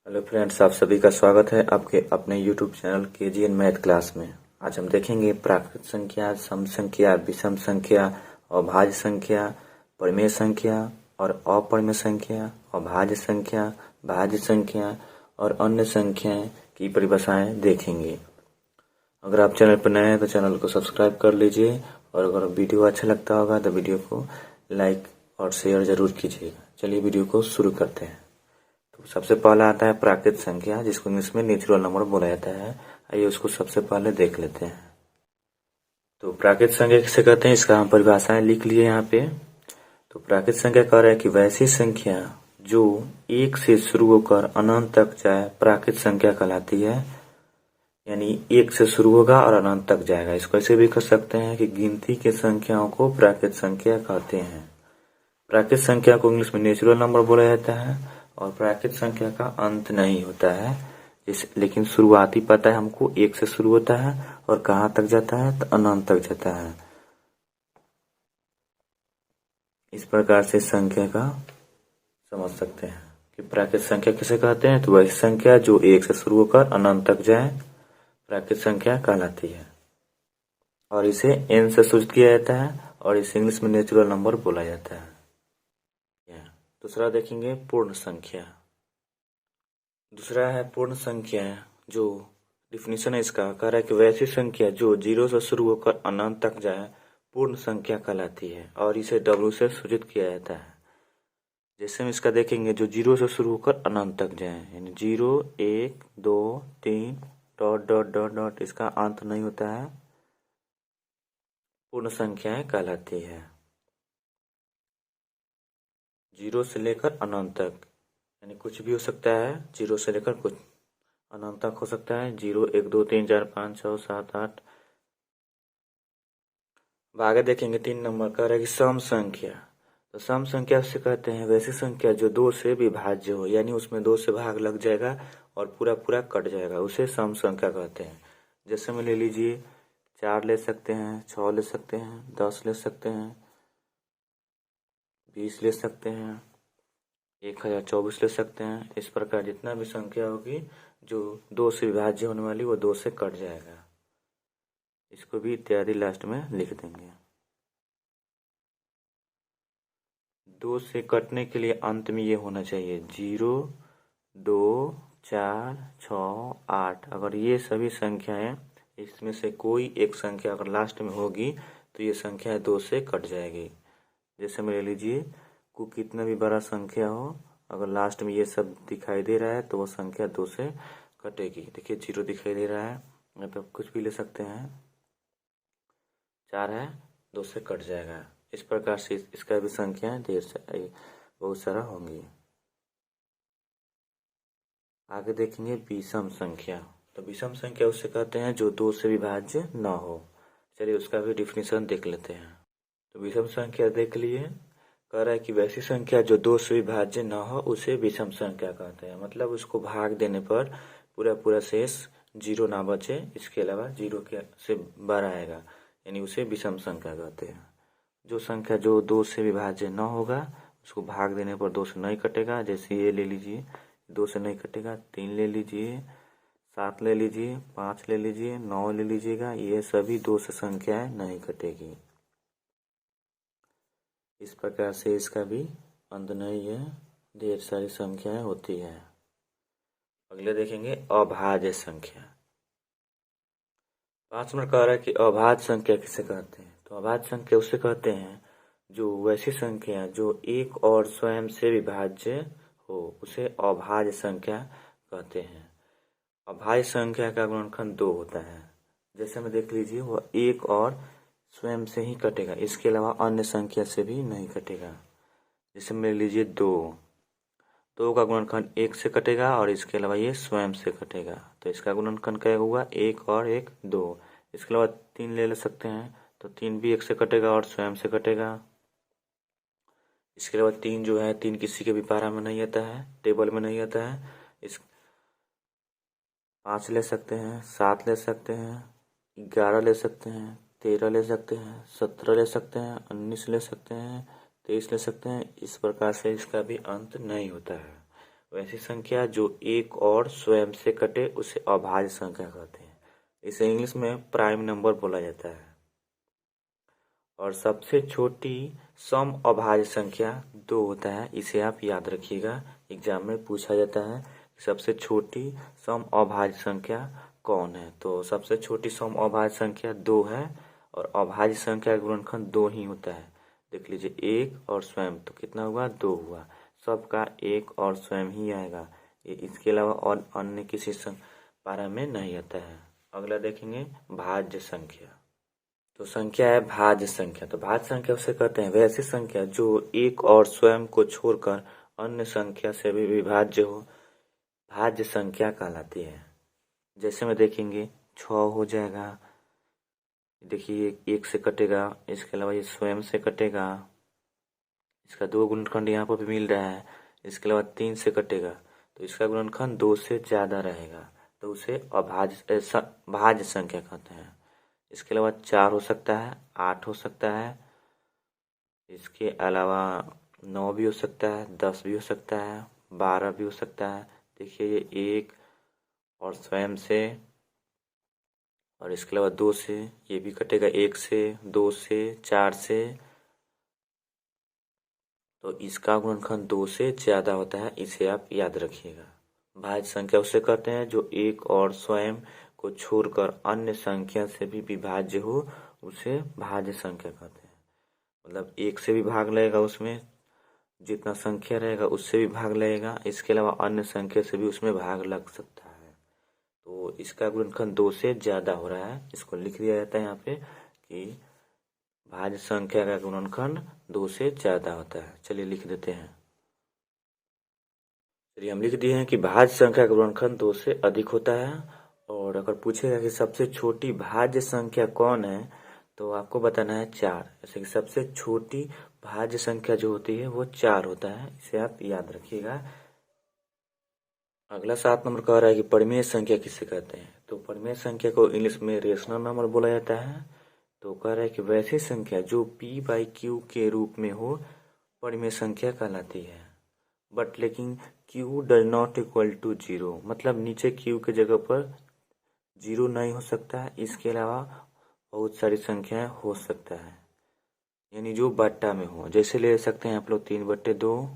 Hello friends, आप सभी का स्वागत है आपके अपने YouTube channel KGN math class में। आज हम देखेंगे प्राकृत संख्या, सम संख्या, विषम संख्या, अभाज्य संख्या, परिमेय संख्या और अपरिमेय संख्या, अभाज्य संख्या, भाज्य संख्या और अन्य संख्याएं की परिभाषाएं देखेंगे। अगर आप चैनल पर नए हैं तो चैनल को सब्सक्राइब कर लीजिए और अगर वीडियो अच्छा लगता होगा तो वीडियो को लाइक और शेयर जरूर कीजिएगा। चलिए वीडियो को शुरू करते हैं। तो सबसे पहला आता है प्राकृत संख्या, जिसको इंग्लिश में नेचुरल नंबर बोला जाता है। आइए उसको सबसे पहले देख लेते हैं। तो प्राकृत संख्या किसे कहते हैं, इसका हम परिभाषाएं लिख लिए यहाँ पे। तो प्राकृत संख्या कह रहा है कि वैसी संख्या जो एक से शुरू होकर अनंत तक जाए प्राकृत संख्या कहलाती है। यानी एक से शुरू होगा और अनंत तक जाएगा। इसको ऐसे भी कह सकते हैं कि गिनती के संख्याओं को प्राकृत संख्या कहते हैं। प्राकृत संख्या को इंग्लिश में नेचुरल नंबर बोला जाता है और प्राकृत संख्या का अंत नहीं होता है, लेकिन शुरुआती पता है हमको एक से शुरू होता है और कहाँ तक जाता है तो अनंत तक जाता है। इस प्रकार से संख्या का समझ सकते हैं कि प्राकृत संख्या किसे कहते हैं। तो वही संख्या जो एक से शुरू होकर अनंत तक जाए प्राकृत संख्या कहलाती है और इसे n से सूचित किया जाता है और इसे इंग्लिश में नेचुरल नंबर बोला जाता है। दूसरा देखेंगे पूर्ण संख्या। दूसरा है पूर्ण संख्या, जो डिफिनीशन है इसका कह रहा है कि वैसी संख्या जो 0 से शुरू होकर अनंत तक जाए पूर्ण संख्या कहलाती है और इसे W से सूचित किया जाता है। जैसे हम इसका देखेंगे, जो 0 से शुरू होकर अनंत तक जाए, यानी 0, 1, 2, 3 डॉट डॉट डॉट डॉट, इसका अंत नहीं होता है, पूर्ण संख्याएं कहलाती है। 0 से लेकर अनंत तक, यानी कुछ भी हो सकता है, 0 से लेकर कुछ अनंत तक हो सकता है। 0, 1, 2, 3, 4, 5, 6, 7, 8। आगे देखेंगे 3 नंबर का रहेगी सम संख्या। तो सम संख्या से कहते हैं वैसी संख्या जो 2 से विभाज्य हो, यानी उसमें 2 से भाग लग जाएगा और पूरा पूरा कट जाएगा, उसे सम संख्या कहते हैं। जैसे में ले लीजिए 4 ले सकते हैं, 6 ले सकते हैं, 10 ले सकते हैं, 20 ले सकते हैं, 1024 ले सकते हैं। इस प्रकार जितना भी संख्या होगी जो 2 से विभाज्य होने वाली वो 2 से कट जाएगा। इसको भी इत्यादि लास्ट में लिख देंगे। 2 से कटने के लिए अंत में ये होना चाहिए 0, 2, 4, 6, 8। अगर ये सभी संख्याएं इसमें से कोई एक संख्या अगर लास्ट में होगी तो ये संख्या 2 से कट जाएगी। जैसे में ले लीजिए को कितना भी बड़ा संख्या हो, अगर लास्ट में ये सब दिखाई दे रहा है तो वो संख्या 2 से कटेगी। देखिए 0 दिखाई दे रहा है, यहाँ पे कुछ भी ले सकते हैं, 4 है, 2 से कट जाएगा। इस प्रकार से इसका भी संख्याएं बहुत सारा होंगी। आगे देखेंगे विषम संख्या। तो विषम संख्या उससे कहते हैं जो 2 से विभाज्य न हो। चलिए उसका भी डिफिनीशन देख लेते हैं। तो विषम संख्या देख लिए, कह रहा है कि वैसी संख्या जो 2 से विभाज्य न हो उसे विषम संख्या कहते हैं। मतलब उसको भाग देने पर पूरा पूरा शेष 0 ना बचे, इसके अलावा 0 के से बड़ा आएगा, यानी उसे विषम संख्या कहते हैं। जो संख्या जो 2 से विभाज्य न होगा उसको भाग देने पर 2 से नहीं कटेगा। जैसे ये ले लीजिए, 2 से नहीं कटेगा, 3 ले लीजिए, 7 ले लीजिए, 5 ले लीजिए, 9 ले लीजिएगा, ये सभी 2 से संख्याएं नहीं कटेगी। इस प्रकार से इसका भी अंत नहीं है, ढेर सारी संख्याएं होती है। अगले देखेंगे अभाज्य संख्या। 5 नंबर कह रहा है कि अभाज्य संख्या किसे कहते हैं। तो अभाज्य संख्या उसे कहते हैं जो वैसी संख्या जो एक और स्वयं से विभाज्य हो उसे अभाज्य संख्या कहते हैं। अभाज्य संख्या का गुणनखंड 2 होता है। जैसे में देख लीजिए, वह एक और स्वयं से ही कटेगा, इसके अलावा अन्य संख्या से भी नहीं कटेगा। जैसे में लीजिए 2 का गुणनखंड 1 से कटेगा और इसके अलावा ये स्वयं से कटेगा, तो इसका गुणनखंड क्या हुआ 1 और 1 2। इसके अलावा 3 ले सकते हैं, तो 3 भी 1 से कटेगा और स्वयं से कटेगा। इसके अलावा 3 जो है 3 किसी के भी पारा में नहीं आता है, टेबल में नहीं आता है। इस 5 ले सकते हैं, 7 ले सकते हैं, 11 ले सकते हैं, 13 ले सकते हैं, 17 ले सकते हैं, 19 ले सकते हैं, 23 ले सकते हैं। इस प्रकार से इसका भी अंत नहीं होता है। वैसी संख्या जो एक और स्वयं से कटे उसे अभाज्य संख्या कहते हैं। इसे इंग्लिश में प्राइम नंबर बोला जाता है। और सबसे छोटी सम अभाज्य संख्या 2 होता है। इसे आप याद रखिएगा, एग्जाम में पूछा जाता है सबसे छोटी सम अभाज्य संख्या कौन है। तो सबसे छोटी सम अभाज्य संख्या 2 है और अभाज्य संख्या का गुणनखंड 2 ही होता है। देख लीजिए, एक और स्वयं, तो कितना हुआ, 2 हुआ। सबका एक और स्वयं ही आएगा, ये इसके अलावा और अन्य किसी पारा में नहीं आता है। अगला देखेंगे भाज्य संख्या। तो संख्या है भाज्य संख्या। तो भाज्य संख्या उसे कहते हैं वैसी संख्या जो एक और स्वयं को छोड़कर अन्य संख्या से भी विभाज्य हो, भाज्य संख्या कहलाती है। जैसे में देखेंगे 6 हो जाएगा, देखिए 1 से कटेगा, इसके अलावा ये स्वयं से कटेगा, इसका 2 गुणनखंड यहाँ पर भी मिल रहा है, इसके अलावा 3 से कटेगा तो इसका गुणनखंड 2 से ज़्यादा रहेगा, तो उसे भाज्य संख्या कहते हैं। इसके अलावा 4 हो सकता है, 8 हो सकता है, इसके अलावा 9 भी हो सकता है, 10 भी हो सकता है, 12 भी हो सकता है। देखिए ये 1 और स्वयं से और इसके अलावा 2 से, ये भी कटेगा 1 से, 2 से, 4 से, तो इसका गुणनखंड 2 से ज़्यादा होता है, इसे आप याद रखिएगा। भाज्य संख्या उसे कहते हैं जो एक और स्वयं को छोड़कर अन्य संख्या से भी विभाज्य हो, उसे भाज्य संख्या कहते हैं। मतलब 1 से भी भाग लगेगा, उसमें जितना संख्या रहेगा उससे भी भाग लगेगा, इसके अलावा अन्य संख्या से भी उसमें भाग लग सकता है। तो इसका गुणनखंड 2 से ज़्यादा हो रहा है, इसको लिख दिया जाता है यहाँ पे कि भाज्य संख्या का गुणनखंड 2 से ज़्यादा होता है। चलिए लिख देते हैं। चलिए हम लिख दिए हैं कि भाज्य संख्या का गुणनखंड 2 से अधिक होता है। और अगर पूछेगा कि सबसे छोटी भाज्य संख्या कौन है, तो आपको बताना है 4। जैसे कि सबसे छोटी भाज्य संख्या जो होती है वो 4 होता है, इसे आप याद रखिएगा। अगला 7 नंबर कह रहा है कि परिमेय संख्या किसे कहते हैं। तो परिमेय संख्या को इंग्लिश में रेशनल नंबर बोला जाता है। तो कह रहा है कि वैसी संख्या जो p/q के रूप में हो, परिमेय संख्या कहलाती है। बट लेकिन q does not equal to 0, मतलब नीचे q के जगह पर 0 नहीं हो सकता है। इसके अलावा बहुत सारी संख्याएं हो सकता है, यानी जो बट्टा में हो। जैसे ले सकते हैं आप लोग 3/2,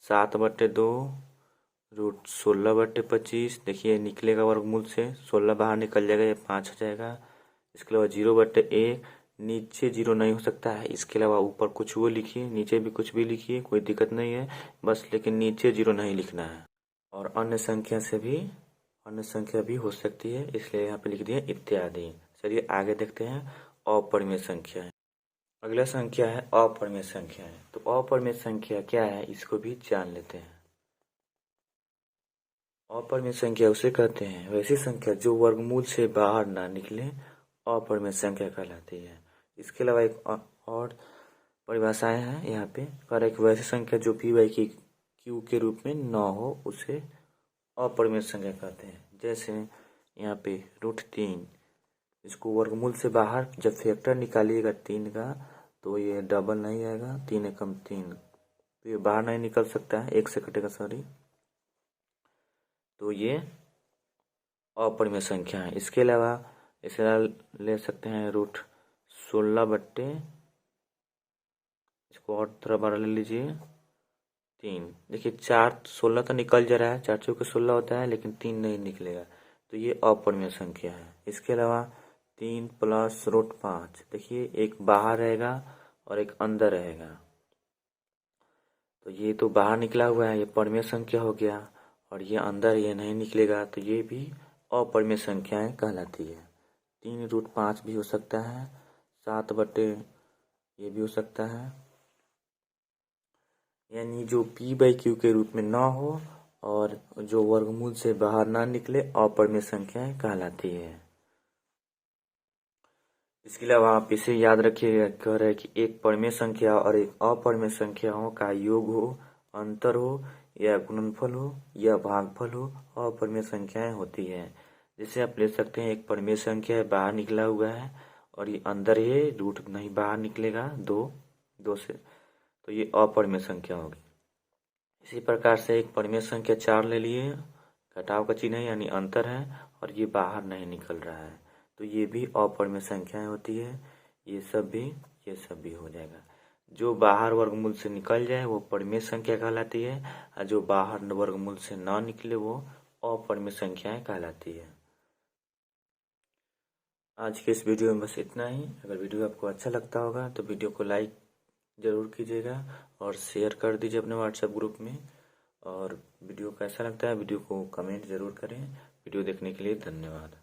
7/2, √16/25। देखिए निकलेगा वर्गमूल से 16 बाहर निकल जाएगा, ये 5 हो जाएगा। इसके अलावा 0/1, नीचे 0 नहीं हो सकता है। इसके अलावा ऊपर कुछ वो लिखिए, नीचे भी कुछ भी लिखिए, कोई दिक्कत नहीं है, बस लेकिन नीचे 0 नहीं लिखना है। और अन्य संख्या भी हो सकती है, इसलिए यहाँ पे लिख दिए इत्यादि। चलिए आगे देखते हैं अपरिमेय संख्या। अगला संख्या है अपरिमेय संख्या। तो अपरिमेय संख्या क्या है, इसको भी जान लेते हैं। अपरिमेय संख्या उसे कहते हैं वैसी संख्या जो वर्गमूल से बाहर ना निकले, अपरिमेय संख्या कहलाती है। इसके अलावा एक और परिभाषाएं हैं यहाँ पे। कह एक वैसी संख्या जो p/q के रूप में न हो, उसे अपरिमेय संख्या कहते हैं। जैसे यहाँ पे √3, इसको वर्गमूल से बाहर जब फैक्टर निकालिएगा 3 का, तो ये डबल नहीं आएगा, 3 एकम 3, तो ये बाहर नहीं निकल सकता है, 1 से कटेगा, सॉरी। तो ये अपरिमेय संख्या है। इसके अलावा इसे ले सकते हैं √16, इसको और थोड़ा बड़ा ले लीजिए, 3। देखिए 4 16 तो निकल जा रहा है, 4 चौके 16 होता है, लेकिन 3 नहीं निकलेगा, तो ये अपरिमेय संख्या है। इसके अलावा 3 + √5, देखिए एक बाहर रहेगा और एक अंदर रहेगा, तो ये तो बाहर निकला हुआ है, ये परिमेय संख्या हो गया। और ये अंदर ये नहीं निकलेगा, तो ये भी अपरिमेय संख्याएं कहलाती है। 3√5 भी हो सकता है, 7/, ये भी हो सकता है, यानी जो p/q के रूप में ना हो और जो वर्गमूल से बाहर ना निकले, अपरिमेय संख्याएं कहलाती है। इसके अलावा आप इसे याद रखिएगा, कह रहे हैं कि एक परिमेय संख्या और एक अपरिमेय संख्याओं का योग हो, अंतर हो, या गुणनफल हो या भागफल हो, अपरिमेय संख्याएं होती है। जैसे आप ले सकते हैं एक परिमेय संख्या है, बाहर निकला हुआ है और ये अंदर है, रूट नहीं बाहर निकलेगा 2 से, तो ये अपरिमेय संख्या होगी। इसी प्रकार से एक परिमेय संख्या 4 ले लिए, घटाव का चिन्ह है यानी अंतर है, और ये बाहर नहीं निकल रहा है, तो ये भी अपरिमेय संख्याएं होती है। ये सब भी हो जाएगा। जो बाहर वर्गमूल से निकल जाए वो परिमेय संख्या कहलाती है, और जो बाहर वर्गमूल से ना निकले वो अपरिमेय संख्याएं कहलाती है। आज के इस वीडियो में बस इतना ही। अगर वीडियो आपको अच्छा लगता होगा तो वीडियो को लाइक ज़रूर कीजिएगा और शेयर कर दीजिए अपने व्हाट्सएप ग्रुप में। और वीडियो कैसा लगता है वीडियो को कमेंट ज़रूर करें। वीडियो देखने के लिए धन्यवाद।